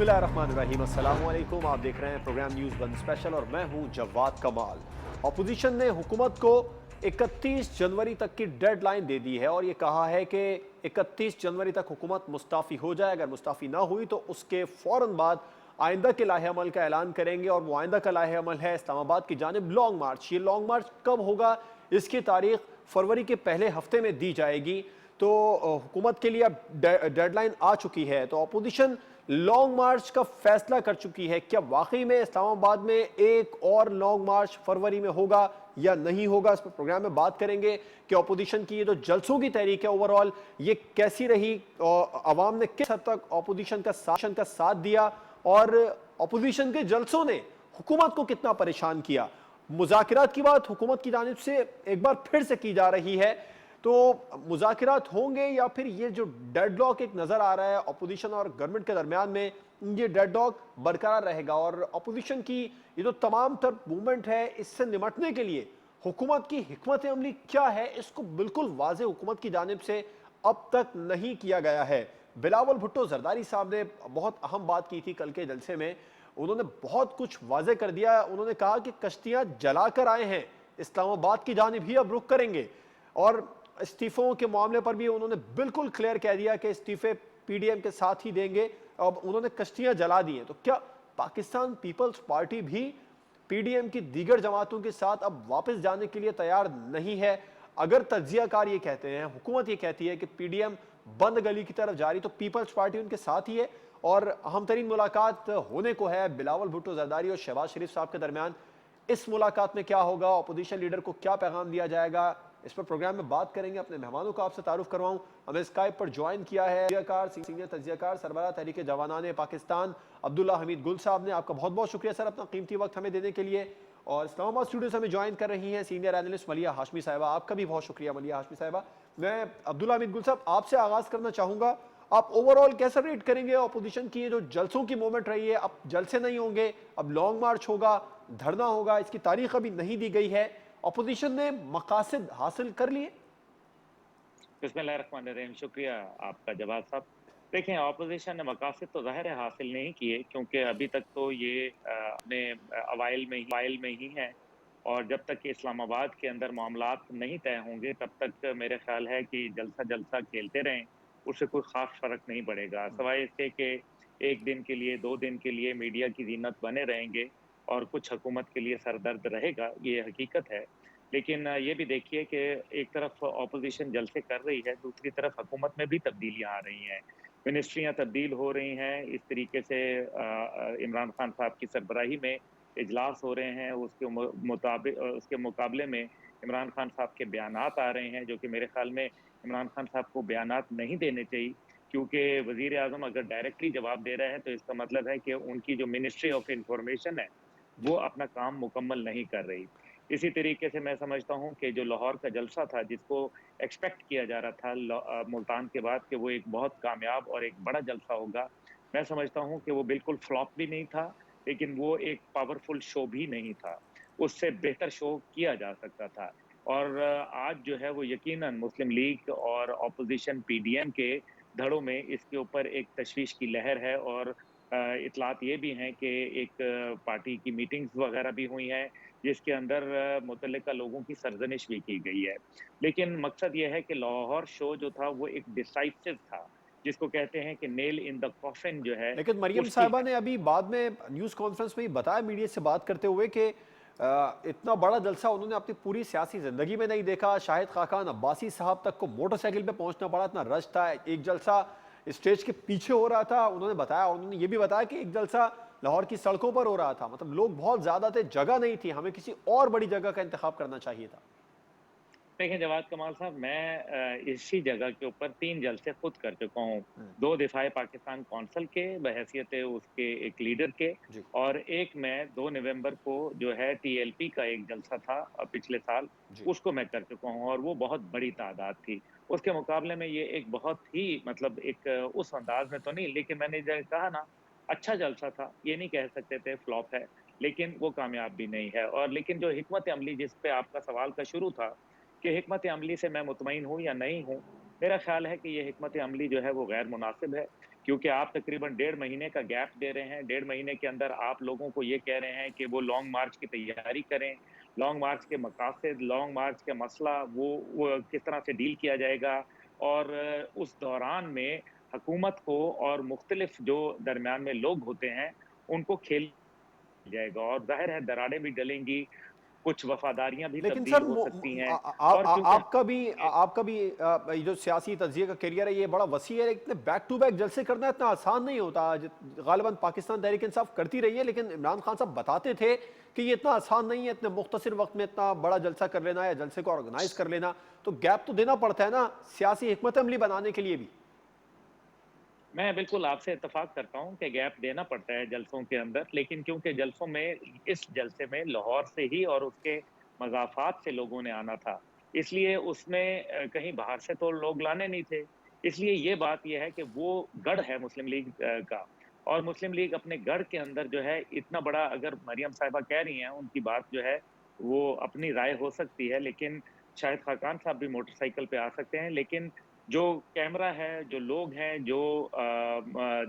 बिस्मिल्लाहिर्रहमानिर्रहीम, अस्सलाम वालेकुम। आप देख रहे हैं प्रोग्राम न्यूज़ वन स्पेशल और मैं हूं जवाद कमाल। अपोजिशन ने हुकूमत को 31 जनवरी तक की डेडलाइन दे दी है और ये कहा है कि 31 जनवरी तक हुकूमत मुस्ताफ़ी हो जाए। अगर मुस्ताफ़ी ना हुई तो उसके फ़ौरन बाद आइंदा के लाहे अमल का ऐलान करेंगे और वो आइंदा का लाहे अमल है इस्लामाबाद की जानिब लॉन्ग मार्च। ये लॉन्ग मार्च कब होगा, इसकी तारीख फरवरी के पहले हफ्ते में दी जाएगी। तो हुकूमत के लिए अब डेडलाइन आ चुकी है, तो अपोजिशन लॉन्ग मार्च का फैसला कर चुकी है। क्या वाकई में इस्लामाबाद में एक और लॉन्ग मार्च फरवरी में होगा या नहीं होगा, इस पर प्रोग्राम में बात करेंगे कि अपोजिशन की ये जो जलसों की तहरीक है ओवरऑल ये कैसी रही और अवाम ने किस हद तक अपोजिशन का साथ दिया और अपोजिशन के जलसों ने हुकूमत को कितना परेशान किया। मुज़ाकिरात की बात हुकूमत की जानिब से एक बार फिर से की जा रही है, तो मुज़ाकिरात होंगे या फिर ये जो डेडलॉक एक नज़र आ रहा है अपोजिशन और गवर्नमेंट के दरमियान में, ये डेडलॉक बरकरार रहेगा और अपोजिशन की ये जो तमाम तर मूवमेंट है इससे निमटने के लिए हुकूमत की हिकमत अमली क्या है, इसको बिल्कुल वाज़ेह हुकूमत की जानिब से अब तक नहीं किया गया है। बिलावल भुट्टो जरदारी साहब ने बहुत अहम बात की थी कल के जलसे में, उन्होंने बहुत कुछ वाज़ेह कर दिया। उन्होंने कहा कि कश्तियाँ जलाकर आए हैं, इस्लामाबाद की जानिब ही अब रुख करेंगे और इस्तीफों के मामले पर भी उन्होंने बिल्कुल क्लियर कह दिया कि इस्तीफे पीडीएम के साथ ही देंगे। अब उन्होंने कश्तियां जला दी हैं, तो क्या पाकिस्तान पीपल्स पार्टी भी पीडीएम की दीगर जमातों के साथ अब वापस जाने के लिए तैयार नहीं है? अगर तज्जियाकार ये कहते हैं, हुकूमत ये कहती है कि पीडीएम बंद गली की तरफ जा रही, तो पीपल्स पार्टी उनके साथ ही है और अहम तरीन मुलाकात होने को है बिलावल भुट्टो जरदारी और शहबाज शरीफ साहब के दरमियान। इस मुलाकात में क्या होगा, अपोजिशन लीडर को क्या पैगाम दिया जाएगा, इस पर प्रोग्राम में बात करेंगे। अपने मेहमानों का आपसे तारुफ करवाऊं, हमें स्काइप पर ज्वाइन किया है सीनियर तज्जियाकार सरबराह तहरीक जवानाने पाकिस्तान अब्दुल्ला हमीद गुल साहब ने। आपका बहुत बहुत शुक्रिया सर अपना कीमती वक्त हमें देने के लिए। और इस्लामाबाद स्टूडियो से हमें ज्वाइन कर रही हैं सीनियर एनालिस्ट मलिया हाशमी साहिबा। आपका भी बहुत शुक्रिया मलिया हाशमी साहिबा। मैं अब्दुल्ला हमीद गुल साहब आपसे आगाज करना चाहूंगा, आप ओवरऑल कैसा रेट करेंगे अपोजिशन की ये जो जलसों की मूवमेंट रही है? अब जलसे नहीं होंगे, अब लॉन्ग मार्च होगा, धरना होगा, इसकी तारीख अभी नहीं दी गई है, अपोजिशन ने मकासद हासिल कर लिए? बिस्मिल्लाहिर्रहमानिर्रहीम, शुक्रिया आपका जवाब साहब। देखें, ऑपोजिशन ने मकासद तो ज़ाहिर है हासिल नहीं किए, क्योंकि अभी तक तो ये अपने अवाइल में ही है और जब तक कि इस्लामाबाद के अंदर मामलात नहीं तय होंगे तब तक मेरे ख्याल है कि जलसा जलसा खेलते रहें, उससे कोई ख़ास फ़र्क नहीं पड़ेगा। सवाए इसके कि 1 दिन के लिए, 2 दिन के लिए मीडिया की ज़ीनत बने रहेंगे और कुछ हुकूमत के लिए सरदर्द रहेगा, ये हकीकत है। लेकिन ये भी देखिए कि एक तरफ ऑपोजिशन जलसे कर रही है, दूसरी तरफ हुकूमत में भी तब्दीलियाँ आ रही हैं। मिनिस्ट्रियाँ तब्दील हो रही हैं, इस तरीके से इमरान खान साहब की सरबराही में इजलास हो रहे हैं, उसके मुकाबले में इमरान खान साहब के बयानात आ रहे हैं, जो कि मेरे ख़्याल में इमरान खान साहब को बयानात नहीं देने चाहिए, क्योंकि वज़ीर-ए-आज़म अगर डायरेक्टली जवाब दे रहे हैं, तो इसका मतलब है कि उनकी जो मिनिस्ट्री ऑफ इन्फॉर्मेशन है, वो अपना काम मुकम्मल नहीं कर रही। इसी तरीके से मैं समझता हूँ कि जो लाहौर का जलसा था, जिसको एक्सपेक्ट किया जा रहा था मुल्तान के बाद कि वो एक बहुत कामयाब और एक बड़ा जलसा होगा, मैं समझता हूँ कि वो बिल्कुल फ्लॉप भी नहीं था, लेकिन वो एक पावरफुल शो भी नहीं था। उससे बेहतर शो किया जा सकता था और आज जो है वो यकीनन मुस्लिम लीग और ऑपोज़िशन पीडीएम के धड़ों में इसके ऊपर एक तशवीश की लहर है और इत्तलात ये भी हैं कि एक पार्टी की मीटिंग्स वगैरह भी हुई हैं, जिसके अंदर मुतल्लिका लोगों की सरज़निश भी की गई है। लेकिन मकसद ये है कि लाहौर शो जो था वो एक डिसाइसिव था, जिसको कहते हैं कि नेल इन द कॉफ़िन जो है, लेकिन मरियम उसकी साहिबा ने अभी बाद में न्यूज़ कॉन्फ्रेंस में ही बताया मीडिया से बात करते हुए कि इतना बड़ा जलसा उन्होंने अपनी पूरी सियासी ज़िंदगी में नहीं देखा। शाहिद खाकान अब्बासी साहब तक को मोटरसाइकिल पे पहुंचना पड़ा, इतना रश था। एक जलसा स्टेज के पीछे हो रहा था, उन्होंने बताया। उन्होंने ये भी बताया कि एक जलसा लाहौर की सड़कों पर हो रहा था, मतलब लोग बहुत ज़्यादा थे, जगह नहीं थी, हमें किसी और बड़ी जगह का इंतखाब करना चाहिए था। देखें जवाद कमाल साहब, मैं इसी जगह के ऊपर 3 जलसे खुद कर चुका हूँ। हम्म, 2 दिफ़ाए पाकिस्तान कौंसल के बहैसियत उसके एक लीडर के जी और एक मैं 2 नवंबर को जो है टीएलपी का एक जलसा था पिछले साल, जी उसको मैं कर चुका हूँ और वो बहुत बड़ी तादाद थी। उसके मुकाबले में ये एक बहुत ही मतलब एक उस अंदाज़ में तो नहीं, लेकिन मैंने जो कहा ना, अच्छा जलसा था, ये नहीं कह सकते थे फ्लॉप है, लेकिन वो कामयाब भी नहीं है और लेकिन जो हिकमत अमली जिस पे आपका सवाल का शुरू था, कि हिकमत अमली से मैं मुतमईन हूँ या नहीं हूँ, मेरा ख़्याल है कि ये हिकमत अमली जो है वो गैर मुनासिब है। क्योंकि आप तकरीबन 1.5 महीने का गैप दे रहे हैं। 1.5 महीने के अंदर आप लोगों को ये कह रहे हैं कि वो लॉन्ग मार्च की तैयारी करें, लॉन्ग मार्च के मकासद, लॉन्ग मार्च का मसला वो किस तरह से डील किया जाएगा और उस दौरान में हुकूमत को और मुख्तलिफ जो दरमियान में लोग होते हैं, उनको खेल जाएगा और ज़ाहिर है दरारें भी डलेंगी, कुछ वफ़ादारियाँ भी लेकिन तब्दील सर हो वो सकती हैं और क्योंकि आपका भी ये जो सियासी तज्ज़िये का करियर है ये बड़ा वसी है, लेकिन बैक टू बैक जलसे करना इतना आसान नहीं होता। गालिबन पाकिस्तान तहरीक इंसाफ करती रही है, लेकिन इमरान खान साहब बताते थे कि ये इतना आसान नहीं है, इतने मुख्तसर वक्त में इतना बड़ा जलसा कर लेना या जलसे को ऑर्गेनाइज कर लेना। तो गैप तो देना पड़ता है ना सियासी हिकमत अमली बनाने के लिए भी। मैं बिल्कुल आपसे इत्तेफ़ाक करता हूँ कि गैप देना पड़ता है जलसों के अंदर, लेकिन क्योंकि जलसों में इस जलसे में लाहौर से ही और उसके मज़ाफ़ात से लोगों ने आना था, इसलिए उसमें कहीं बाहर से तो लोग लाने नहीं थे। इसलिए ये बात ये है कि वो गढ़ है मुस्लिम लीग का और मुस्लिम लीग अपने गढ़ के अंदर जो है इतना बड़ा अगर मरियम साहिबा कह रही हैं, उनकी बात जो है वो अपनी राय हो सकती है, लेकिन शाहिद खाकान साहब भी मोटरसाइकिल पे आ सकते हैं, लेकिन जो कैमरा है, जो लोग हैं, जो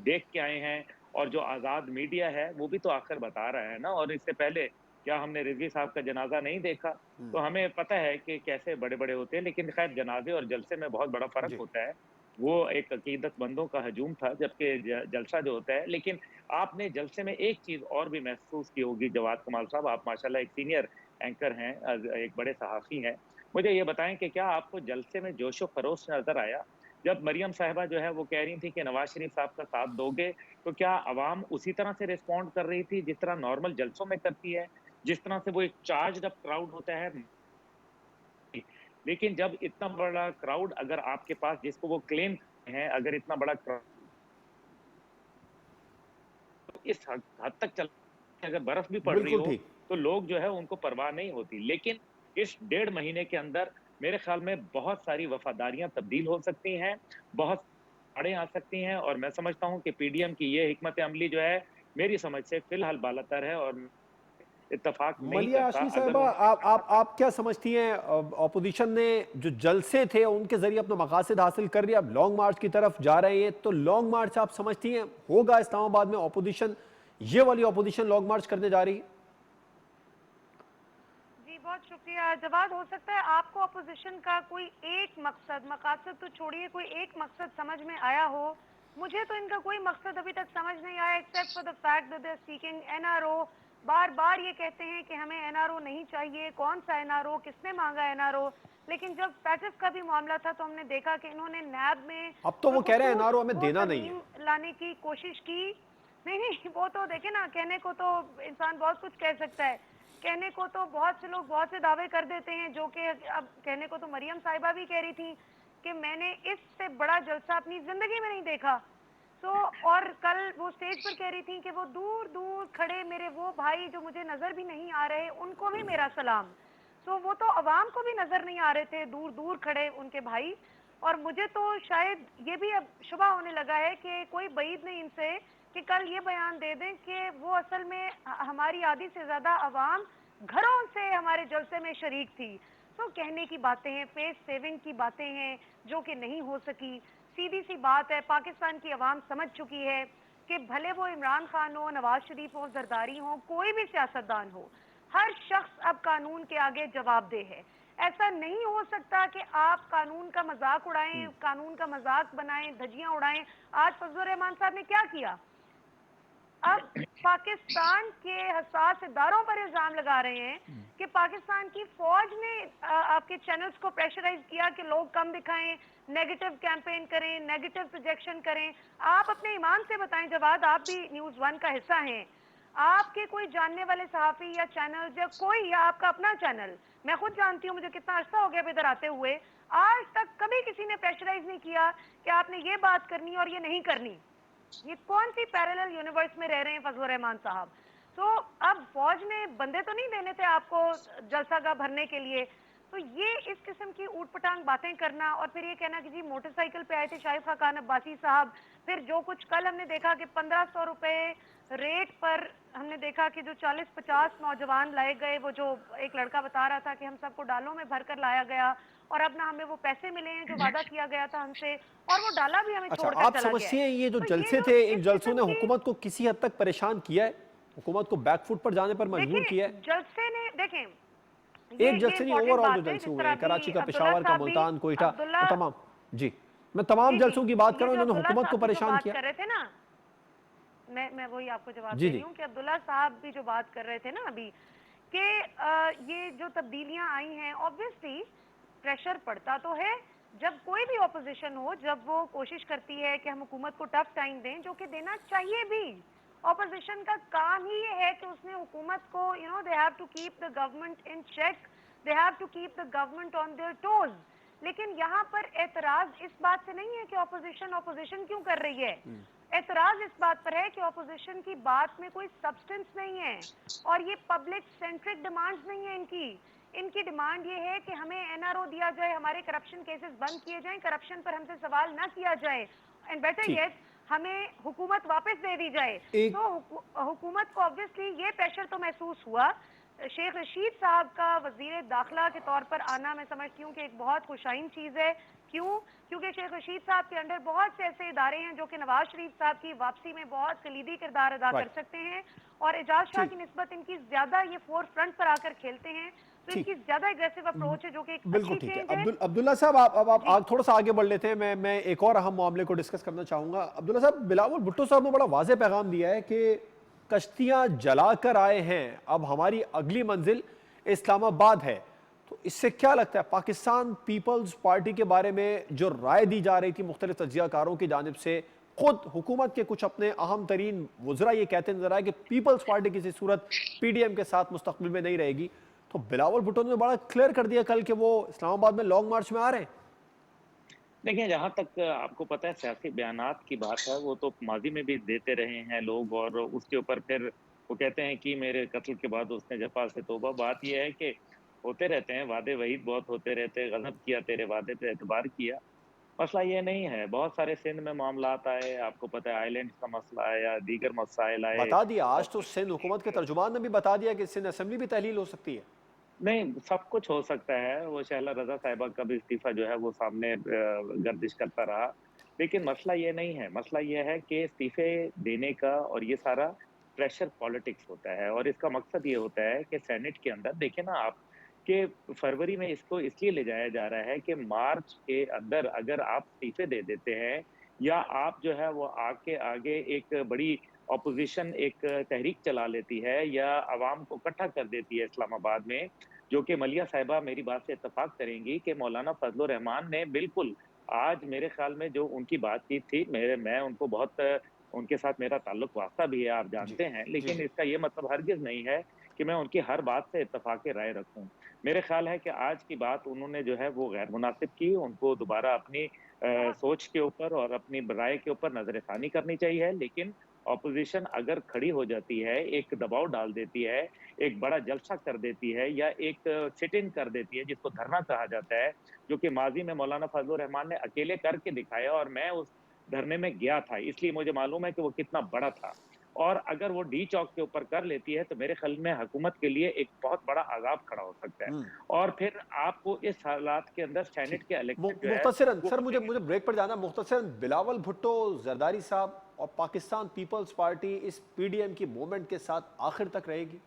देख के आए हैं और जो आज़ाद मीडिया है, वो भी तो आखिर बता रहा है ना और इससे पहले क्या हमने रिज़वी साहब का जनाज़ा नहीं देखा? तो हमें पता है कि कैसे बड़े-बड़े होते हैं, लेकिन ख़ैर जनाज़े और जलसे में बहुत बड़ा फ़र्क जी। होता है। वो एक अकीदतमंदों का हजूम था, जबकि जलसा जो होता है लेकिन आपने जलसे में एक चीज़ और भी महसूस की होगी जवाद कमाल साहब, आप माशाल्लाह एक सीनियर एंकर हैं, एक बड़े सहाफ़ी हैं। मुझे ये बताएँ कि क्या आपको जलसे में जोश-ओ-ख़रोश नज़र आया? जब मरियम साहिबा जो है वो कह रही थी कि नवाज़ शरीफ साहब का साथ दोगे, तो क्या अवाम उसी तरह से रिस्पॉन्ड कर रही थी जिस तरह नॉर्मल जलसों में करती है? जिस तरह से वो एक चार्ज्ड अप क्राउड होता है, लेकिन जब इतना बड़ा क्राउड अगर आपके पास जिसको वो क्लेम हैं, अगर इतना बड़ा क्राउड इस हद तक चल अगर बर्फ भी पड़ रही बिल्कुल हो, ठीक। तो लोग जो है उनको परवाह नहीं होती। लेकिन इस 1.5 महीने के अंदर मेरे ख़्याल में बहुत सारी वफ़ादारियाँ तब्दील हो सकती हैं, बहुत आड़ें आ सकती हैं और मैं समझता हूँ कि पीडीएम की ये हिकमत अमली जो है, मेरी समझ से फ़िलहाल बालातर है और इत्तेफ़ाक नहीं मलिया करता हाशमी अगर साहबा, उन्होंने आप क्या समझती हैं? ऑपोजिशन ने जो जलसे थे उनके जरिए अपना मकासद हासिल कर लिया, अब लॉन्ग मार्च की तरफ जा रहे हैं, तो लॉन्ग मार्च आप समझती हैं होगा इस्लामाबाद में ऑपोजिशन, ये वाली ऑपोजिशन लॉन्ग मार्च करने जा रही है? जी, बहुत शुक्रिया। जवाब हो सकता है आपको अपोज़िशन का कोई एक मकसद, मकासद तो छोड़िए, कोई एक मकसद समझ में आया हो। मुझे तो इनका कोई मकसद अभी तक समझ नहीं आया except for the fact that they are seeking NRO. बार-बार ये कहते हैं कि हमें एनआरओ नहीं चाहिए, कौन-सा एनआरओ, किसने माँगा एनआरओ? लेकिन जब पैसिव का भी मामला था तो हमने देखा कि इन्होंने नैब में अब तो वो कह रहे हैं पुरखुसूस एनआरओ हमें वो देना नहीं है। तरमीम लाने की कोशिश की। नहीं, नहीं, वो तो देखिए ना, कहने को तो इंसान बहुत कुछ कह सकता है। कहने को तो बहुत से लोग बहुत से दावे कर देते हैं जो कि अब कहने को तो मरियम साहिबा भी कह रही थी कि मैंने इससे बड़ा जलसा अपनी ज़िंदगी में नहीं देखा। तो और कल वो स्टेज पर कह रही थी कि वो दूर-दूर खड़े मेरे वो भाई जो मुझे नज़र भी नहीं आ रहे, उनको भी मेरा सलाम। तो वो तो अवाम को भी नज़र नहीं आ रहे थे, दूर-दूर खड़े उनके भाई। और मुझे तो शायद ये भी अब शुबा होने लगा है कि कोई बईद नहीं इनसे कि कल ये बयान दे दें कि वो असल में हमारी आधी से ज़्यादा अवाम घरों से हमारे जलसे में शरीक थी। तो कहने की बातें हैं, फेस सेविंग की बातें हैं, जो कि नहीं हो सकी। सीधी-सी बात है, पाकिस्तान की अवाम समझ चुकी है कि भले वो इमरान खान हो, नवाज़ शरीफ हो, ज़रदारी हो, कोई भी सियासतदान हो, हर शख्स अब कानून के आगे जवाबदेह है। ऐसा नहीं हो सकता कि आप कानून का मज़ाक उड़ाएँ, कानून का मज़ाक बनाएँ, धज्जियाँ उड़ाएँ। आज फजलुर रहमान साहब ने क्या किया? अब पाकिस्तान के हसास इदारों पर इल्ज़ाम लगा रहे हैं कि पाकिस्तान की फ़ौज ने आपके चैनल्स को प्रेशराइज़ किया कि लोग कम दिखाएँ, नेगेटिव कैंपेन करें, नेगेटिव प्रोजेक्शन करें। आप अपने ईमान से बताएँ जवाद, आप भी न्यूज़ वन का हिस्सा हैं। आपके कोई जानने वाले सहाफ़ी या चैनल या कोई या आपका अपना चैनल, मैं खुद जानती हूँ मुझे कितना अरसा हो गया अब इधर आते हुए, आज तक कभी किसी ने प्रेशराइज़ नहीं किया कि आपने ये बात करनी और ये नहीं करनी। ये कौन सी पैरेलल यूनिवर्स में रह रहे हैं फजलुर रहमान साहब? तो अब फौज ने बंदे तो नहीं देने थे आपको जलसागाह भरने के लिए। तो ये इस किस्म की ऊटपटांग बातें करना और फिर ये कहना कि जी मोटरसाइकिल पे आए थे शाइस्ता खान अब्बासी साहब, फिर जो कुछ कल हमने देखा कि 1500 रुपए रेट पर हमने देखा कि जो 40-50 नौजवान लाए गए, वो जो एक लड़का बता रहा था कि हम सबको डालों में भरकर लाया गया और अब ना हमें वो पैसे मिले हैं जो वादा किया गया था हमसे, और वो डाला भी हमें अच्छा, छोड़कर आप चला गया समझते है। हैं ये जो तो जलसे जो थे, इन इस जलसों किस्म ने की, हुकूमत को किसी हद तक परेशान किया है, हुकूमत को बैकफुट पर जाने पर मजबूर किया देखिए है? जलसे ने, देखें एक ये जलसे नहीं, इंपॉर्टेंट ओवरऑल जो बात है, जलसे जिस हुए तरह हैं, अभी कराची का, अब्दुल्ला पेशावर का, साहब भी, मुल्तान, कोयटा, अब्दुल्ला, वो तमाम, जी, मैं तमाम जी जी, जलसों की बात कर ये रहा हूँ जो इन्होंने अब्दुल्ला हुकूमत को साहब भी जो परेशान बात किया। कर रहे थे ना, मैं वही आपको जवाब जी दे रही जी हूँ कि अब्दुल्ला साहब भी जो बात कर रहे थे ना अभी, कि ये जो तब्दीलियां आई हैं, ऑब्वियसली प्रेशर पड़ता तो है जब कोई भी ऑपोजिशन हो, जब वो कोशिश करती है कि हम हुकूमत को टफ टाइम दें, जो कि देना चाहिए भी। ऑपोजिशन का काम ही ये है कि उसने हुकूमत को, you know, they have to keep the government in check, they have to keep the government on their toes. लेकिन यहाँ पर एतराज इस बात से नहीं है कि ऑपोजिशन क्यों कर रही है, एतराज इस बात पर है कि ऑपोजिशन की बात में कोई सब्सटेंस नहीं है और ये पब्लिक सेंट्रिक डिमांड्स नहीं है इनकी। इनकी डिमांड ये है कि हमें एनआरओ दिया जाए, हमारे करप्शन केसेस बंद किए जाएं, करप्शन पर हमसे सवाल ना किया जाए, एंड बेटर ठीक, येट हमें हुकूमत वापस दे दी जाए। एक तो हुकूमत को ऑब्वियसली ये प्रेशर तो महसूस हुआ। शेख रशीद साहब का वजीर दाखिला के तौर पर आना, मैं समझती हूँ कि एक बहुत खुशाइन चीज़ है। क्यों? क्योंकि शेख रशीद साहब के अंडर बहुत से ऐसे इदारे हैं जो कि नवाज शरीफ साहब की वापसी में बहुत कलीदी किरदार अदा कर राइट, सकते हैं, और एजाज शाह ठीक, की निस्बत इनकी ज्यादा ये फोर फ्रंट पर आकर खेलते हैं, तो ठीक, इनकी ज्यादा एग्रेसिव अप्रोच है जो कि एक बिल्कुल अच्छी ठीक है। चेंज है। अब्दुल्ला साहब, आप जी आग थोड़ा सा आगे बढ़ लेते हैं, मैं एक और अहम मामले को डिस्कस करना चाहूंगा। अब्दुल्ला साहब, बिलावल भुट्टो साहब ने बड़ा वाज़ेह पैगाम दिया है कि कश्तियां जलाकर आए हैं, अब हमारी अगली मंजिल इस्लामाबाद है। तो इससे क्या लगता है, पाकिस्तान पीपल्स पार्टी के बारे में जो राय दी जा रही थी मुख्तलिफ तज्जियाकारों की जानिब से, खुद हुकूमत के कुछ अपने अहम तरीन वज़रा ये कहते नजर आए कि पीपल्स पार्टी किसी सूरत पीडीएम के साथ मुस्तकबिल में नहीं रहेगी, तो बिलावल भुट्टो ने बड़ा क्लियर कर दिया कल कि वो इस्लामाबाद में लॉन्ग मार्च में आ रहे हैं। देखिए, जहाँ तक आपको पता है सियासी बयानात की बात है, वो तो माज़ी में भी देते रहे हैं लोग, और उसके ऊपर फिर वो कहते हैं कि मेरे कत्ल के बाद उसने जफ़ा से तौबा। बात ये है कि होते रहते हैं वादे, वहीद बहुत होते रहते हैं, गज़ब किया तेरे वादे पे एतबार किया। मसला ये नहीं है, बहुत सारे सिंध में मामलात आए, आपको पता है आइलैंड्स का मसला आया, दीगर मसाइल आए, बता दिया, आज तो और सिंध हुकूमत के तर्जुमान ने भी बता दिया कि सिंध असेंबली भी तहलील हो सकती है। नहीं, सब कुछ हो सकता है। वो शहला रज़ा साहिबा का भी इस्तीफ़ा जो है वो सामने गर्दिश करता रहा। लेकिन मसला ये नहीं है, मसला ये है कि इस्तीफ़े देने का और ये सारा प्रेशर पॉलिटिक्स होता है, और इसका मकसद ये होता है कि सेनेट के अंदर देखें ना आप, कि फरवरी में इसको इसलिए ले जाया जा रहा है कि मार्च के अंदर अगर आप इस्तीफ़े दे देते हैं, या आप जो है वो आगे आगे एक बड़ी ऑपोज़िशन एक तहरीक चला लेती है या अवाम को इकट्ठा कर देती है इस्लामाबाद में, जो कि मलिया साहिबा मेरी बात से इत्तेफ़ाक करेंगी कि मौलाना फज़ल रहमान ने बिल्कुल आज मेरे ख़्याल में जो उनकी बातचीत थी, मैं उनको बहुत उनके साथ मेरा ताल्लुक वास्ता भी है, आप जी जानते हैं। जी लेकिन जी, इसका ये मतलब हरगिज़ नहीं है कि मैं उनकी हर बात से इत्तेफ़ाक राय रखूँ। मेरे ख़्याल है कि आज की बात उन्होंने जो है वो गैर मुनासिब की, उनको दोबारा अपनी सोच के ऊपर और अपनी राय के ऊपर नज़र-ए-फ़ानी करनी चाहिए। लेकिन ऑपोज़िशन अगर खड़ी हो जाती है, एक दबाव डाल देती है, एक बड़ा जलसा कर देती है, या एक सिट इन कर देती है जिसको धरना कहा जाता है, जो कि माज़ी में मौलाना फज़ल रहमान ने अकेले करके दिखाया, और मैं उस धरने में गया था, इसलिए मुझे मालूम है कि वो कितना बड़ा था। और अगर वो डी चौक के ऊपर कर लेती है, तो मेरे ख़्याल में हुकूमत के लिए एक बहुत बड़ा आज़ाब खड़ा हो सकता है। हम्म, और फिर आपको इस हालात के अंदर ठीक। सेनेट के इलेक्शन जो है मुख्तसरन वो सर, मुझे ब्रेक पर जाना, मुख्तसरन बिलावल भुट्टो, जरदारी साहब और पाकिस्तान पीपल्स पार्टी इस पीडीएम की मूवमेंट के साथ आखिर तक रहेगी?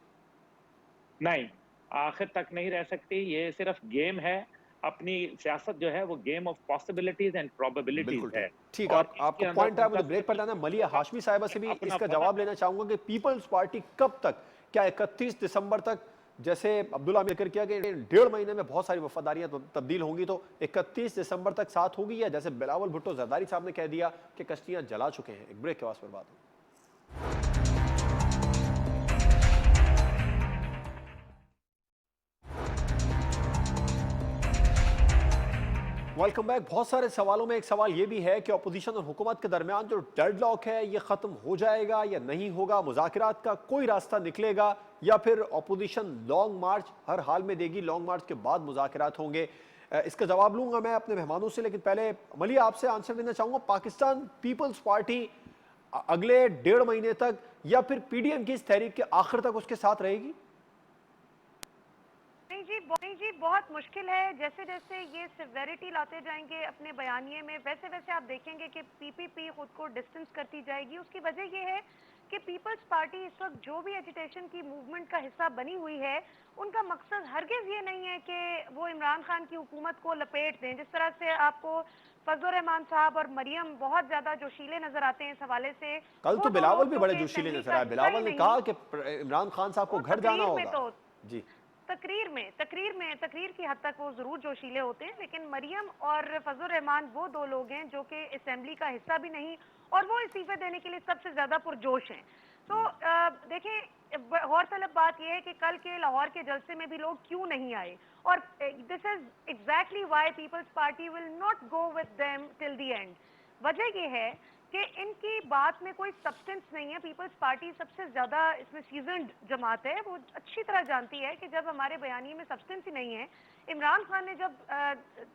नहीं, आखिर तक नहीं रह सकती, ये सिर्फ गेम है। अपनी सियासत जो है वो गेम ऑफ पॉसिबिलिटीज़ एंड बिल्कुल प्रोबेबिलिटीज़ ठीक है, ठीक, और आपका इसके अंदर पॉइंट है, उनका मुझे ब्रेक पर सिर्फ जाना। मलिया हाशमी साहिबा से भी अपना इसका फंडा जवाब लेना चाहूंगा कि पीपल्स पार्टी कब तक, क्या 31 दिसंबर तक, जैसे अब्दुल्ला ने जिक्र किया कि 1.5 महीने में बहुत सारी वफादारियां तब्दील होंगी, तो 31 दिसंबर तक साथ होगी, या जैसे बिलावल भुट्टो जरदारी साहब ने कह दिया कि कश्तियां जला चुके हैं? एक ब्रेक के बाद फिर बात होगी। Welcome back. बहुत सारे सवालों में एक सवाल ये भी है कि अपोजिशन और हुकूमत के दरमियान जो डेडलॉक है ये ख़त्म हो जाएगा या नहीं होगा, मुज़ाकरात का कोई रास्ता निकलेगा या फिर अपोजिशन लॉन्ग मार्च हर हाल में देगी, लॉन्ग मार्च के बाद मुज़ाकरात होंगे। इसका जवाब लूंगा मैं अपने मेहमानों से, लेकिन पहले मलिया आपसे आंसर देना चाहूँगा। पाकिस्तान पीपल्स पार्टी अगले 1.5 महीने तक या फिर पीडीएम की इस तहरीक के आखिर तक उसके साथ रहेगी? नहीं जी, बहुत मुश्किल है। जैसे जैसे ये सिवेरिटी लाते जाएंगे अपने बयानिए में, वैसे वैसे आप देखेंगे कि पीपीपी खुद को डिस्टेंस करती जाएगी। उसकी वजह ये है कि पीपल्स पार्टी इस वक्त जो भी एजिटेशन की मूवमेंट का हिस्सा बनी हुई है, उनका मकसद हरगिज ये नहीं है कि वो इमरान खान की हुकूमत को लपेट दें। जिस तरह से आपको फजलुर रहमान साहब और मरियम बहुत ज्यादा जोशीले नजर आते हैं इस हवाले से। कल तो वो दो बिलावल लोग भी जो बड़े कि जोशीले असेंबली नजर का आए। हिस्सा बिलावल ही ने नहीं, कहा कि इमरान खान साहब को वो घर जाना तकरीर में होगा। तो जी, तकरीर की हद तक वो जरूर जोशीले होते हैं, लेकिन मरियम और फजलुर रहमान वो दो लोग हैं जो कि असेंबली का हिस्सा भी नहीं और वो इस्तीफे देने के लिए सबसे ज्यादा पुरजोश हैं। तो देखें, गौरतलब बात यह है कि कल के लाहौर के जलसे में भी लोग क्यों नहीं आए, और this is exactly why Peoples Party will not go with them till the end. वजह यह है कि इनकी बात में कोई सब्सटेंस नहीं है। पीपल्स पार्टी सबसे ज्यादा इसमें सीजन्ड जमात है, वो अच्छी तरह जानती है कि जब हमारे बयानी में सब्सटेंस ही नहीं है। इमरान खान ने जब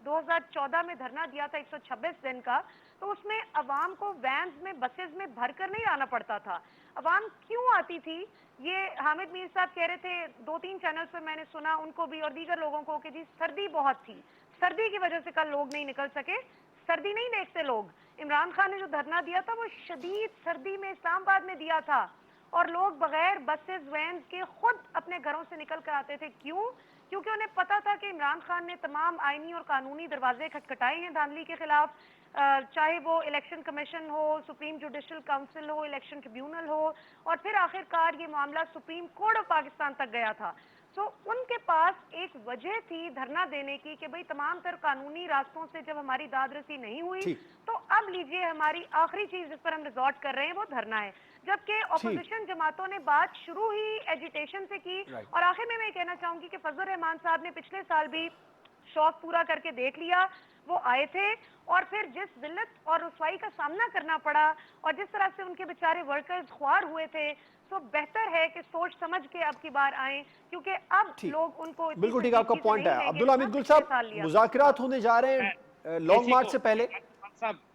2014 में धरना दिया था 126 दिन का, तो उसमें अवाम को वैन्स में, बसेस में भरकर नहीं आना पड़ता था। अवाम क्यों आती थी, ये हामिद मीर साहब कह रहे थे 2-3 चैनल्स पर, मैंने सुना उनको भी और दीगर लोगों को कि जी सर्दी बहुत थी, सर्दी की वजह से कल लोग नहीं निकल सके। सर्दी नहीं देखते लोग। इमरान खान ने जो धरना दिया था वो शदीद सर्दी में इस्लामाबाद में दिया था, और लोग बगैर बसेस वैन के खुद अपने घरों से निकल कर आते थे। क्यों? क्योंकि उन्हें पता था कि इमरान खान ने तमाम आईनी और कानूनी दरवाजे खटखटाए हैं धांधली के खिलाफ, चाहे वो इलेक्शन कमीशन हो, सुप्रीम जुडिशल काउंसिल हो, इलेक्शन ट्रिब्यूनल हो, और फिर आखिरकार ये मामला सुप्रीम कोर्ट ऑफ पाकिस्तान तक गया था। तो उनके पास एक वजह थी धरना देने की कि भाई तमाम तर कानूनी रास्तों से जब हमारी दादरसी नहीं हुई, तो अब लीजिए हमारी आखिरी चीज जिस पर हम रिजॉर्ट कर रहे हैं वो धरना है। जबकि ऑपोजिशन जमातों ने बात शुरू ही एजिटेशन से की। और आखिर में मैं कहना चाहूंगी कि फजलुर रहमान साहब ने पिछले साल भी शौक पूरा करके देख लिया। वो आए थे और फिर जिस जिल्लत और रुसवाई का सामना करना पड़ा और जिस तरह से उनके बेचारे वर्कर्स ख्वार हुए थे, तो बेहतर है कि सोच समझ के अब की बार आए, क्योंकि अब लोग उनको बिल्कुल ठीक, आपका पॉइंट है। अब्दुल्ला हमीद गुल साहब, मुज़ाकरात होने जा रहे हैं लॉन्ग मार्च से पहले।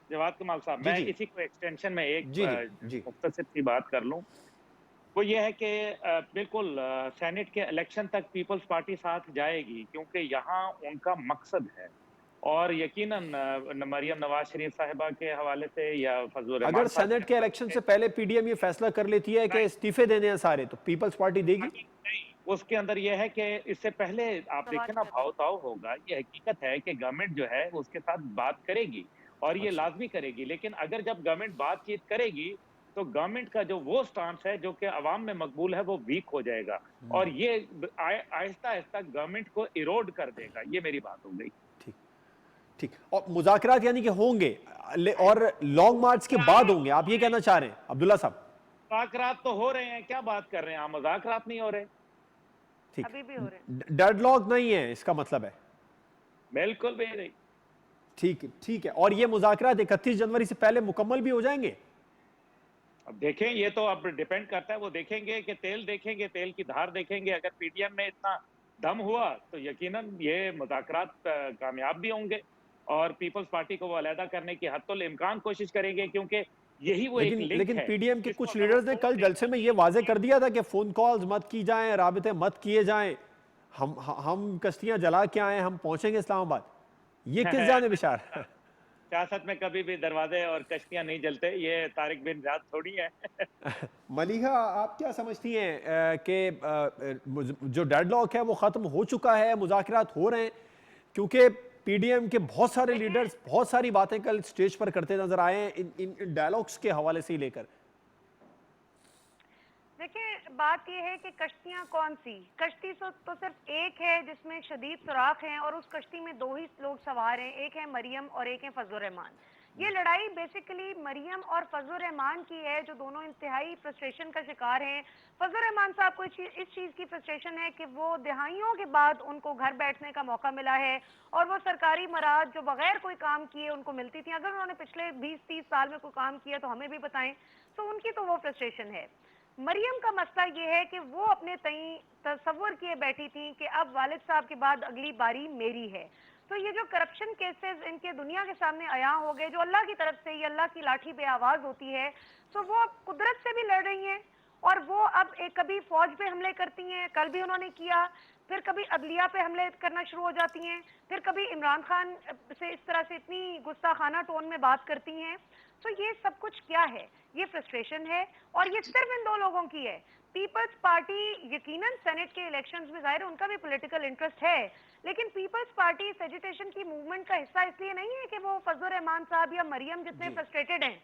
जवाद कमाल साहब, मैं इसी को एक्सटेंशन में एक मुख्तसर सी बात कर लूं। वो ये है कि बिल्कुल सेनेट के इलेक्शन तक पीपल्स पार्टी साथ जाएगी, क्योंकि यहाँ उनका मकसद है। और यकीनन मरियम नवाज शरीफ साहिबा के हवाले से या फजलुर रहमान, अगर सेनेट के इलेक्शन से पहले पीडीएम ये फैसला कर लेती है कि इस्तीफे देने हैं सारे, तो पीपल्स पार्टी देगी? नहीं, उसके अंदर यह है कि इससे पहले आप देखें ना, भाव ताव होगा। ये हकीकत है कि गवर्नमेंट जो है उसके साथ बात करेगी और ये लाजमी करेगी। लेकिन अगर जब गवर्नमेंट बातचीत करेगी तो गवर्नमेंट का जो वो स्टांस है जो कि अवाम में मकबूल है वो वीक हो जाएगा और ये आहिस्ता आहिस्ता गवर्नमेंट को इरोड कर देगा। ये मेरी बात हो गई। ठीक, और मुज़ाकरात यानी कि होंगे और लॉन्ग मार्च के बाद होंगे, आप ये कहना चाह रहे हैं अब्दुल्ला साहब? मुज़ाकरात तो हो रहे हैं, क्या बात कर रहे हैं आप, मुज़ाकरात नहीं हो रहे? ठीक, अभी भी हो रहे हैं। डेडलॉक नहीं है इसका मतलब है? बिल्कुल भी नहीं। ठीक है। और ये मुज़ाकरात 31 जनवरी से पहले मुकम्मल भी हो जाएंगे? अब देखें, ये तो अब डिपेंड करता है, वो देखेंगे कि तेल देखेंगे, तेल की धार देखेंगे। अगर पीडीएम में इतना दम हुआ तो यकीनन ये मुज़ाकरात कामयाब भी होंगे और पीपल्स पार्टी को वो अलहदा करने की हत्तुल इम्कान कोशिश करेंगे, क्योंकि यही वो एक लिंक लेकिन है। पीडीएम के कुछ लीडर्स ने कल जलसे में ये वाजे कर दिया था कि फोन कॉल्स मत की जाएं, राबिते मत किए जाएं, हम कश्तियां जला के आए, हम पहुंचेंगे इस्लामाबाद। ये किस जानिब इशारा? सियासत में कभी भी दरवाजे और कश्तियां नहीं जलते, ये तारिक बिन ज़ियाद थोड़ी है। मलिहा, आप क्या समझती हैं कि जो डेडलॉक है वो ख़त्म हो चुका है, मुज़ाकरात हो रहे हैं? क्योंकि पीडीएम के बहुत सारे लीडर्स बहुत सारी बातें कल स्टेज पर करते नजर आए हैं इन डायलॉग्स के हवाले से ही लेकर। देखिए, बात यह है कि कश्तियां कौन सी, कश्ती तो सिर्फ एक है जिसमें शदीद सुराख हैं और उस कश्ती में 2 ही लोग सवार हैं, एक है मरियम और एक है फजलुर रहमान। ये लड़ाई बेसिकली मरियम और फजल रहमान की है, जो दोनों इंतहाई फ्रस्ट्रेशन का शिकार हैं। फजल रहमान साहब को इस चीज़ की फ्रस्ट्रेशन है कि वो दिहाइयों के बाद उनको घर बैठने का मौका मिला है और वो सरकारी मराद जो बगैर कोई काम किए उनको मिलती थी। अगर उन्होंने पिछले 20-30 साल में कोई काम किया तो हमें भी बताएं। तो उनकी तो वो फ्रस्ट्रेशन है। मरियम का मसला ये है कि वो अपने तई तसव्वुर किए बैठी थी कि अब वालिद साहब के बाद अगली बारी मेरी है। तो ये जो करप्शन केसेस इनके दुनिया के सामने आया हो गए, जो अल्लाह की तरफ से, ये अल्लाह की लाठी पे आवाज होती है, तो वो अब कुदरत से भी लड़ रही हैं। और वो अब एक कभी फौज पे हमले करती हैं, कल भी उन्होंने किया, फिर कभी अदलिया पे हमले करना शुरू हो जाती हैं, फिर कभी इमरान खान से इस तरह से इतनी गुस्साखाना टोन में बात करती हैं। तो ये सब कुछ क्या है? ये फ्रस्ट्रेशन है और ये सिर्फ इन दो लोगों की है। पीपल्स पार्टी यकीनन सेनेट के इलेक्शंस में जाहिर उनका भी पॉलिटिकल इंटरेस्ट है, लेकिन पीपल्स पार्टी इस एजिटेशन की मूवमेंट का हिस्सा इसलिए नहीं है कि वो फजल रहमान साहब या मरियम जितने फ्रस्ट्रेटेड हैं,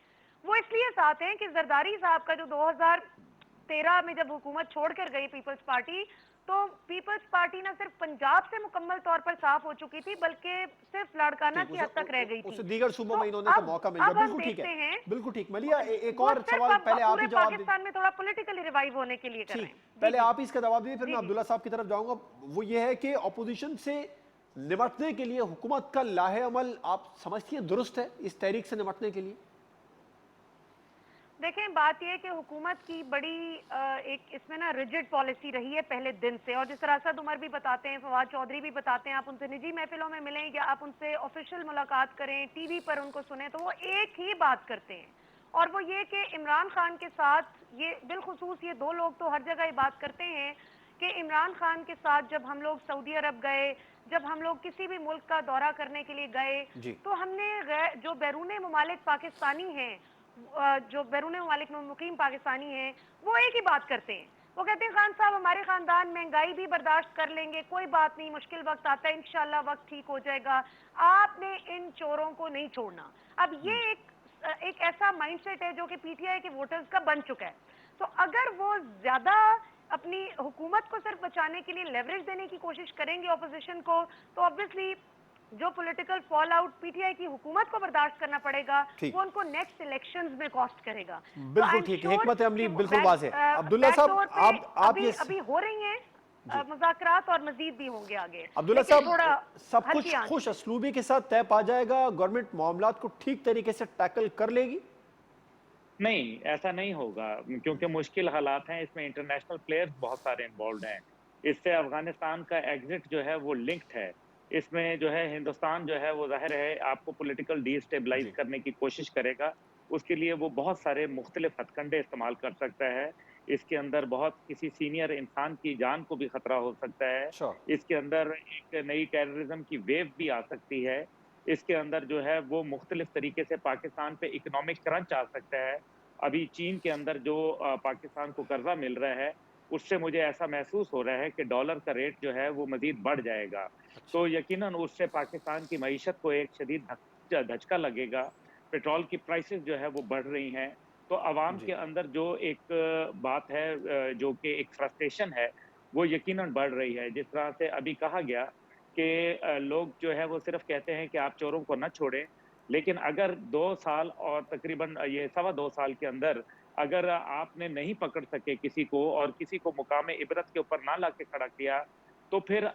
वो इसलिए साथ हैं कि जरदारी साहब का जो 2013 में जब हुकूमत छोड़कर गई पीपल्स पार्टी, तो पीपल्स पार्टी ना सिर्फ पंजाब से मुकम्मल तौर पर साफ हो चुकी थी, बल्कि सिर्फ लाड़काना की हद तक रह गई थी। उसे दीगर सूबों में इन्होंने तो मौका मिल अब गया। हम बिल्कुल ठीक देखते है, हैं बिल्कुल ठीक। मलिया एक वो और सिर्फ सवाल अब पहले आप पूरे ही जवाब दीजिए। पाकिस्तान में थोड़ा पॉलिटिकली रिवाइव होने के लिए कर रहे ठीक, हैं। पहले जी, आप ही इसका जवाब दीजिए, फिर जी, मैं जी। अब्दुल्ला साहब की तरफ जाऊंगा। वो ये है कि ऑपोजिशन से निपटने के लिए हुकूमत का लाहे अमल आप समझती हैं दुरुस्त है इस तहरीक से निपटने के लिए? देखें, बात यह है कि हुकूमत की बड़ी एक इसमें ना रिजिड पॉलिसी रही है पहले दिन से, और जिस तरह असद उमर भी बताते हैं, फवाद चौधरी भी बताते हैं, आप उनसे निजी महफिलों में मिलें या आप उनसे ऑफिशियल मुलाकात करें, टीवी पर उनको सुने, तो वो एक ही बात करते हैं, और वो ये कि इमरान खान के साथ, ये बिलखुसूस ये दो लोग तो हर जगह ये बात करते हैं कि इमरान खान के साथ जब हम लोग सऊदी अरब गए, जब हम लोग किसी भी मुल्क का दौरा करने के लिए गए, जी तो हमने जो बैरून ममालिक पाकिस्तानी हैं, जो बैरून ममालिक में मुकीम पाकिस्तानी हैं, वो एक ही बात करते हैं। वो कहते हैं खान साहब हमारे खानदान महंगाई भी बर्दाश्त कर लेंगे, कोई बात नहीं, मुश्किल वक्त आता है, इंशाल्लाह वक्त ठीक हो जाएगा, आपने इन चोरों को नहीं छोड़ना। अब ये एक ऐसा माइंडसेट है जो कि पीटीआई के वोटर्स का बन चुका है। तो अगर वो ज्यादा अपनी हुकूमत को सिर्फ बचाने के लिए लेवरेज देने की कोशिश करेंगे ऑपोजिशन को, तो ऑब्वियसली जो पॉलिटिकल फॉल आउट पीटीआई की हुकूमत को बर्दाश्त करना पड़ेगा, ठीक, वो उनको नेक्स्ट इलेक्शंस में कॉस्ट करेगा। तो बिल्कुल I'm ठीक, sure हिकमत अमली कि बिल्कुल वाज़ेह है। अब्दुल्ला साहब बैकडोर पे आप अभी ये अभी हो रही हैं जी मुज़ाकरात, और मजीद भी होंगे आगे। अब्दुल्ला लेकिन साहब, थोड़ा सब हल्की कुछ आंच खुश में। असलूबी के साथ तय पा जाएगा, गवर्नमेंट मामलात को ठीक तरीके से टैकल कर लेगी? नहीं, ऐसा नहीं होगा, क्योंकि मुश्किल हालात हैं, इसमें इंटरनेशनल प्लेयर्स बहुत सारे इन्वॉल्व हैं। इससे अफगानिस्तान का एग्जिट जो है वो लिंक्ड है। इसमें जो है हिंदुस्तान जो है वो ज़ाहिर है आपको पॉलिटिकल डिस्टेबलाइज जी करने की कोशिश करेगा। उसके लिए वो बहुत सारे मुख्तलिफ हथकंडे इस्तेमाल कर सकता है। इसके अंदर बहुत किसी सीनियर इंसान की जान को भी खतरा हो सकता है। अच्छा इसके अंदर एक नई टेररिज्म की वेव भी आ सकती है। इसके अंदर जो है वो मुख्तलिफ तरीके से पाकिस्तान पे इकोनॉमिक क्रंच आ सकता है। अभी चीन के अंदर जो पाकिस्तान को कर्जा मिल रहा है, उससे मुझे ऐसा महसूस हो रहा है कि डॉलर का रेट जो है वो मज़ीद बढ़ जाएगा। अच्छा तो यकीनन उससे पाकिस्तान की मईशत को एक शदीद धचका लगेगा। पेट्रोल की प्राइसेस जो है वो बढ़ रही हैं। तो अवाम के जी अंदर जो एक बात है, जो कि एक फ्रस्ट्रेशन है, वो यकीनन बढ़ रही है। जिस तरह से अभी कहा गया कि लोग जो है वो सिर्फ़ कहते हैं कि आप चोरों को ना छोड़ें, लेकिन अगर 2 साल और तकरीबन ये सवा 2 साल के अंदर अगर आपने नहीं पकड़ सके किसी को और किसी को मुकामे इबरत के ऊपर ना लाके खड़ा किया, तो फिर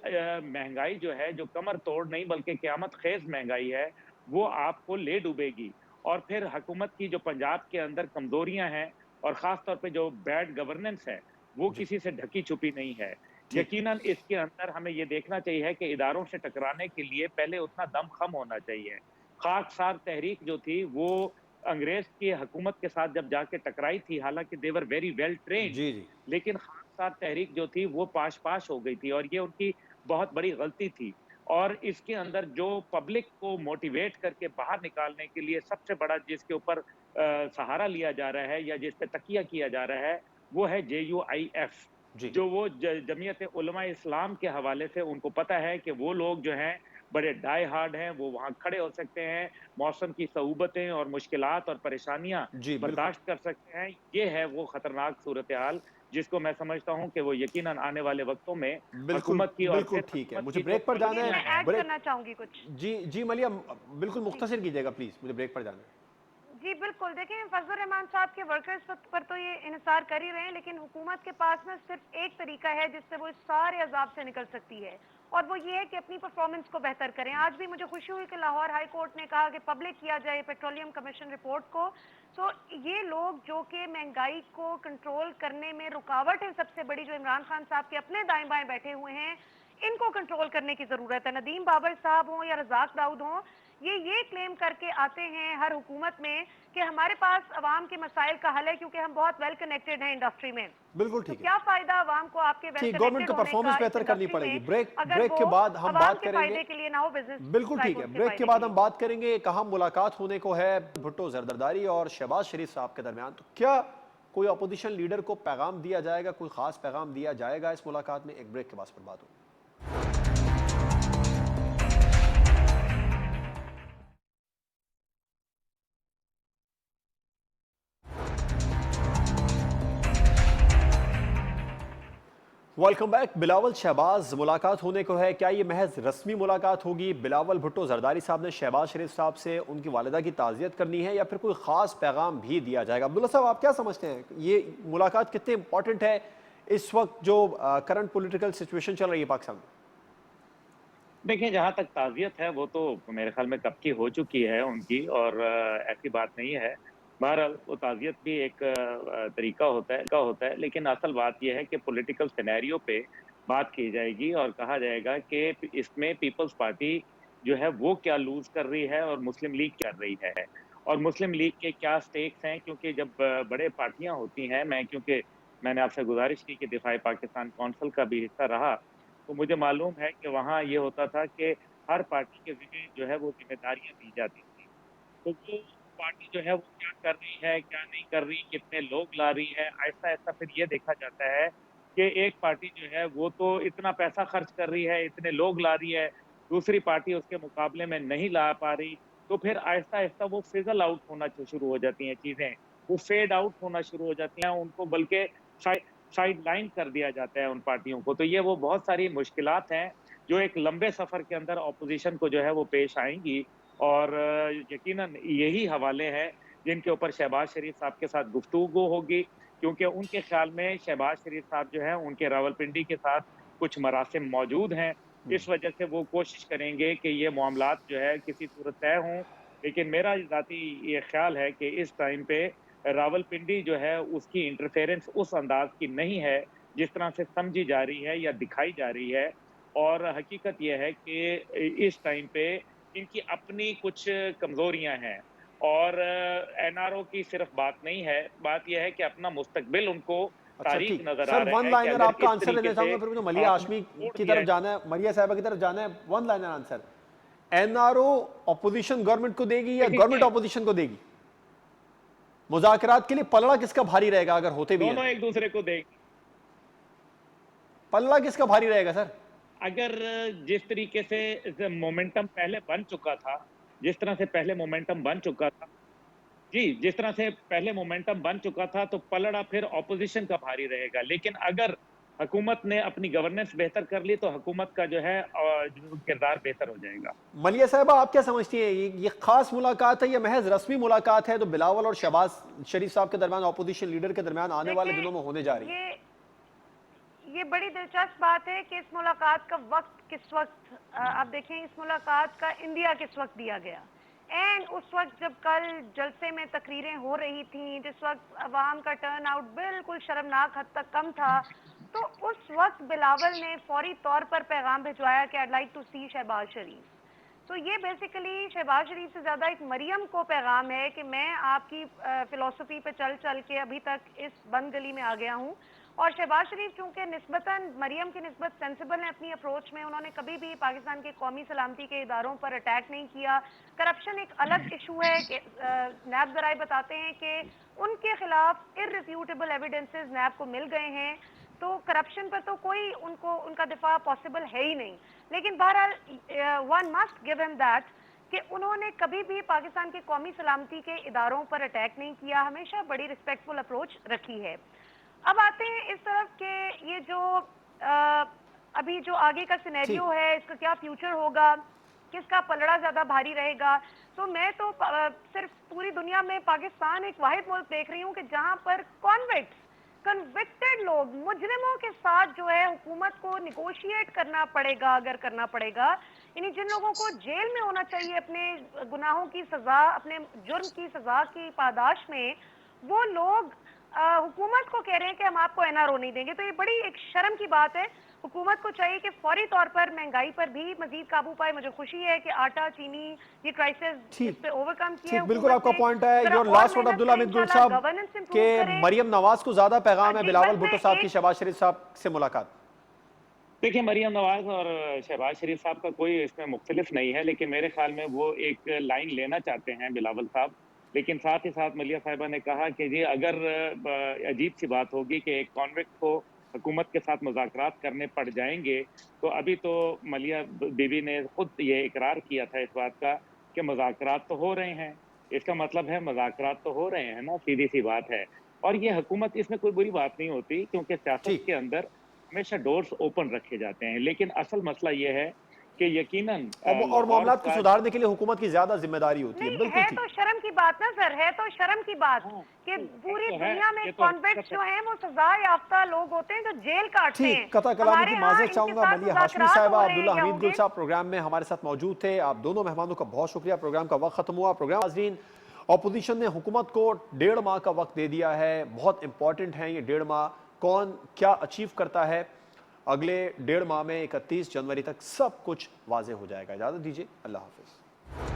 महँगाई जो है, जो कमर तोड़ नहीं बल्कि क़यामत ख़ेज़ महँगाई है, वो आपको ले डूबेगी। और फिर हुकूमत की जो पंजाब के अंदर कमज़ोरियाँ हैं और ख़ास तौर पे जो बैड गवर्नेंस है, वो जी किसी से ढकी-छुपी नहीं है। ठीक यकीनन इसके अंदर हमें ये देखना चाहिए कि इदारों से टकराने के लिए पहले उतना दम-ख़म होना चाहिए। खाकसार तहरीक जो थी वो अंग्रेज की हुकूमत के साथ जब जाके टकराई थी, हालांकि दे वर वेरी वेल ट्रेन्ड, जी जी लेकिन खाकसार तहरीक जो थी वो पाश-पाश हो गई थी और ये उनकी बहुत बड़ी गलती थी। और इसके अंदर जो पब्लिक को मोटिवेट करके बाहर निकालने के लिए सबसे बड़ा जिसके ऊपर सहारा लिया जा रहा है या जिस पे तकिया किया जा रहा है, वो है JUIF। जी जो वो जमीयत उलमा इस्लाम के हवाले से उनको पता है कि वो लोग जो हैं बड़े डाई हार्ड हैं, वो वहाँ खड़े हो सकते हैं, मौसम की सऊबतें और मुश्किलात और परेशानियाँ जी बिल्कुल बर्दाश्त कर सकते हैं। ये है वो खतरनाक सूरत-ए-हाल जिसको मैं समझता हूं कि वो यकीनन आने वाले वक्तों में बिल्कुल हुकूमत की और बिल्कुल फिर ठीक है, हुकूमत मुझे की जो ब्रेक पर जाना मैं पॉलिसियां हैं। ऐड है। करना चाहूंगी कुछ। जी जी मलिया, बिल्कुल मुख्तसर कीजिएगा प्लीज, मुझे ब्रेक पर जाना है। जी बिल्कुल, देखिए फजल रहमान साहब के वर्कर्स पर तो ये इन्हिसार कर ही रहे हैं, लेकिन हुकूमत के पास में सिर्फ एक तरीका है जिससे वो इस सारे अजाब से निकल सकती है, और वो ये है कि अपनी परफॉर्मेंस को बेहतर करें। आज भी मुझे खुशी हुई कि लाहौर हाई कोर्ट ने कहा कि पब्लिक किया जाए पेट्रोलियम कमीशन रिपोर्ट को। तो ये लोग जो कि महंगाई को कंट्रोल करने में रुकावट है सबसे बड़ी, जो इमरान खान साहब के अपने दाएं बाएं बैठे हुए हैं, इनको कंट्रोल करने की जरूरत है। नदीम बाबर साहब हों या रजाक दाऊद हों, ये क्लेम करके आते हैं हर हुकूमत में कि हमारे पास अवाम के मसाइल का हल है क्योंकि हम बहुत वेल कनेक्टेड हैं इंडस्ट्री में। बिल्कुल तो ठीक है। क्या फायदा अवाम को आपके वेल ठीक, गवर्नमेंट कनेक्टेड को होने का परफॉर्मेंस इस बेहतर करनी इंडस्ट्री पड़ेगी। में, ब्रेक अगर ब्रेक वो के बाद हम अवाम बात के करेंगे। फायदे के लिए ना हो, बिजनेस बिल्कुल ठीक है, टाइकून्स के ब्रेक के फायदे के बाद हम लिए। बात करेंगे। एक अहम मुलाकात होने को है भुट्टो जरदारी और शहबाज शरीफ साहब के दरमियान। तो क्या कोई अपोजिशन लीडर को पैगाम दिया जाएगा, कोई खास पैगाम दिया जाएगा इस मुलाकात में? एक ब्रेक के बाद पर बात होगी। Welcome back. बिलावल शहबाज मुलाकात होने को है, क्या ये महज रस्मी मुलाकात होगी? बिलावल भुट्टो जरदारी साहब ने शहबाज शरीफ साहब से उनकी वालिदा की ताज़ियत करनी है, या फिर कोई ख़ास पैगाम भी दिया जाएगा? अब्दुल्ला साहब, आप क्या समझते हैं, ये मुलाकात कितनी इंपॉर्टेंट है इस वक्त जो करंट पॉलिटिकल सिचुएशन चल रही है पाकिस्तान में? देखिए, जहाँ तक ताज़ियत है, वो तो मेरे ख़्याल में कब की हो चुकी है उनकी, और ऐसी बात नहीं है। बहरहाल, वो ताज़ियत भी एक तरीका होता है, लेकिन असल बात ये है कि पॉलिटिकल सिनेरियो पे बात की जाएगी और कहा जाएगा कि इसमें पीपल्स पार्टी जो है, वो क्या लूज़ कर रही है और मुस्लिम लीग क्या कर रही है, और मुस्लिम लीग के क्या स्टेक्स हैं। क्योंकि जब बड़े पार्टियाँ होती हैं, क्योंकि मैंने आपसे गुज़ारिश की कि दिफ़ाए पाकिस्तान कौंसिल का भी हिस्सा रहा, तो मुझे मालूम है कि वहाँ ये होता था कि हर पार्टी के ज़िम्मे जो है वो ज़िम्मेदारियाँ दी जाती थी। तो वो पार्टी जो है वो क्या कर रही है, क्या नहीं कर रही, कितने लोग ला रही है, ऐसा-ऐसा फिर ये देखा जाता है कि एक पार्टी जो है वो तो इतना पैसा खर्च कर रही है, इतने लोग ला रही है, दूसरी पार्टी उसके मुकाबले में नहीं ला पा रही, तो फिर आहिस्ता-आहिस्ता वो फिज़ल आउट होना शुरू हो जाती हैं चीज़ें, वो फेड आउट होना शुरू हो जाती हैं, उनको बल्कि साइ साइडलाइन कर दिया जाता है उन पार्टियों को। तो ये वो बहुत सारी मुश्किलात हैं, जो एक लंबे सफ़र के अंदर ऑपोज़िशन को जो है वो पेश आएँगी, और यकीनन यही हवाले हैं जिनके ऊपर शहबाज शरीफ साहब के साथ गुफ्तगू होगी, क्योंकि उनके ख़्याल में शहबाज शरीफ साहब जो हैं, उनके रावलपिंडी के साथ कुछ मरासिम मौजूद हैं। इस वजह से वो कोशिश करेंगे कि ये मामलात जो है किसी सूरत तय हों। लेकिन मेरा ज़ाती ये ख़्याल है कि इस टाइम पे रावलपिंडी जो है उसकी इंटरफेरेंस उस अंदाज़ की नहीं है, जिस तरह से समझी जा रही है या दिखाई जा रही है। और हकीकत ये है कि इस टाइम पे इनकी अपनी कुछ कमज़ोरियाँ हैं, और एनआरओ की सिर्फ़ बात नहीं है, बात ये है कि अपना मुस्तकबिल उनको अच्छा तारीक ठीक नज़र आ सर, रहा वन है कि लाइनर अगर आपका इस आंसर तरीके देना से चाहूंगा, फिर मुझे मलिया उन्हें हाशमी छोड़ की दिया तरफ जाना है, मरिया साहबा की तरफ जाना है। One liner answer, NRO opposition government को देगी या गवर्नमेंट देखिए, अपोजिशन को देगी? मुज़ाकरात के लिए पलड़ा किसका भारी रहेगा अगर होते भी हैं दोनों तो? एक दूसरे को देंगे। पलड़ा किसका भारी रहेगा सर? अगर जिस तरीके से मोमेंटम पहले बन चुका था, जिस तरह से पहले मोमेंटम बन चुका था जी, जिस तरह से पहले मोमेंटम बन चुका था, तो पलड़ा फिर ऑपोज़िशन का भारी रहेगा। लेकिन अगर हुकूमत ने अपनी गवर्नेंस बेहतर कर ली, तो हुकूमत का जो है जो किरदार बेहतर हो जाएगा। मलिया साहबा, आप क्या समझती हैं, ये खास मुलाकात है, ये महज रस्मी मुलाकात है तो बिलावल और शहबाज शरीफ साहब के दरमियान, अपोजिशन लीडर के दरमियान आने वाले देखिए, दिनों में होने जा रही है? ये बड़ी दिलचस्प बात है कि इस मुलाकात का वक्त किस वक्त, आप देखें इस मुलाकात का इंडिया किस वक्त दिया गया, एंड उस वक्त जब कल जलसे में तकरीरें हो रही थी, जिस वक्त अवाम का टर्न आउट बिल्कुल शर्मनाक हद तक कम था, तो उस वक्त बिलावल ने फौरी तौर पर पैगाम भिजवाया कि आई लाइक टू सी शहबाज शरीफ। तो ये बेसिकली शहबाज शरीफ से ज़्यादा एक मरियम को पैगाम है कि मैं आपकी फ़िलॉसफ़ी पे चल चल के अभी तक इस बंद गली में आ गया हूँ। और शहबाज शरीफ चूँकि निस्बतन मरियम की निस्बत सेंसिबल है अपनी अप्रोच में, उन्होंने कभी भी पाकिस्तान के कौमी सलामती के इदारों पर अटैक नहीं किया। करप्शन एक अलग इशू है कि नैब ज़राए बताते हैं कि उनके खिलाफ इररिफ्यूटेबल एविडेंसेस नैब को मिल गए हैं, तो करप्शन पर तो कोई उनका दिफा पॉसिबल है ही नहीं। लेकिन बहरहाल one must give him that कि उन्होंने कभी भी पाकिस्तान के कौमी सलामती के इदारों पर अटैक नहीं किया, हमेशा बड़ी रिस्पेक्टफुल अप्रोच रखी है। अब आते हैं इस तरफ के ये जो अभी जो आगे का सिनेरियो है, इसका क्या फ्यूचर होगा, किसका पलड़ा ज्यादा भारी रहेगा। तो मैं तो सिर्फ पूरी दुनिया में पाकिस्तान एक वाहिद मुल्क देख रही हूँ कि जहां पर कन्विक्टेड लोग, मुजरिमों के साथ जो है हुकूमत को निगोशिएट करना पड़ेगा, अगर करना पड़ेगा, यानी जिन लोगों को जेल में होना चाहिए अपने गुनाहों की सजा, अपने जुर्म की सजा की पादाश में, वो लोग हुकूमत को कह रहे हैं कि हम आपको एनआरओ नहीं देंगे। तो ये बड़ी एक शर्म की बात है। हुकूमत को चाहिए कि फौरी तौर पर महंगाई पर भी मजीद काबू पाए। मुझे खुशी है कि आटा, चीनी, ये क्राइसिस इस पे ओवरकम किया है। बिल्कुल आपका पॉइंट है। Your last word Abdullah Hamid गुल साहब के मरियम नवाज को ज्यादा पैगाम है बिलावल भुट्टो साहब की शहबाज शरीफ साहब से मुलाकात। देखिए, मरियम नवाज और शहबाज शरीफ साहब का कोई इसमें मुख्तलिफ नहीं है, लेकिन मेरे ख्याल में वो एक लाइन लेना चाहते हैं बिलावल साहब। लेकिन साथ ही साथ मलिया साहिबा ने कहा कि जी अगर अजीब सी बात होगी कि एक कॉन्विक्ट को हुकूमत के साथ मुज़ाकरात करने पड़ जाएंगे, तो अभी तो मलिया बीबी ने खुद ये इकरार किया था इस बात का कि मुज़ाकरात तो हो रहे हैं। इसका मतलब है मुज़ाकरात तो हो रहे हैं ना, सीधी सी बात है। और ये हुकूमत, इसमें कोई बुरी बात नहीं होती, क्योंकि सियासत के अंदर हमेशा डोर्स ओपन रखे जाते हैं। लेकिन असल मसला ये है कि यकीनन और मामलात को सुधारने के लिए हुकूमत की ज्यादा जिम्मेदारी होती है। बिल्कुल है तो शर्म की बात ना सर, है तो शर्म की बात कि पूरी दुनिया में कॉन्विक्ट्स जो हैं वो सजा याफ्ता लोग होते हैं जो जेल काटते हैं। कता कलामी की माजरत चाहूंगा। मलिया हाशमी साहिबा, अब्दुल्ला हमीद गुल साहब प्रोग्राम में हमारे साथ मौजूद थे। आप दोनों मेहमानों का बहुत शुक्रिया। प्रोग्राम का वक्त खत्म हुआ। प्रोग्राम नाज़रीन, अपोजिशन ने हुकूमत को 1.5 माह का वक्त दे दिया है। बहुत इंपॉर्टेंट है ये 1.5 माह। कौन क्या अचीव करता है अगले 1.5 माह में 31 जनवरी तक सब कुछ वाज़ेह हो जाएगा। इजाज़त दीजिए, अल्लाह हाफ़िज़।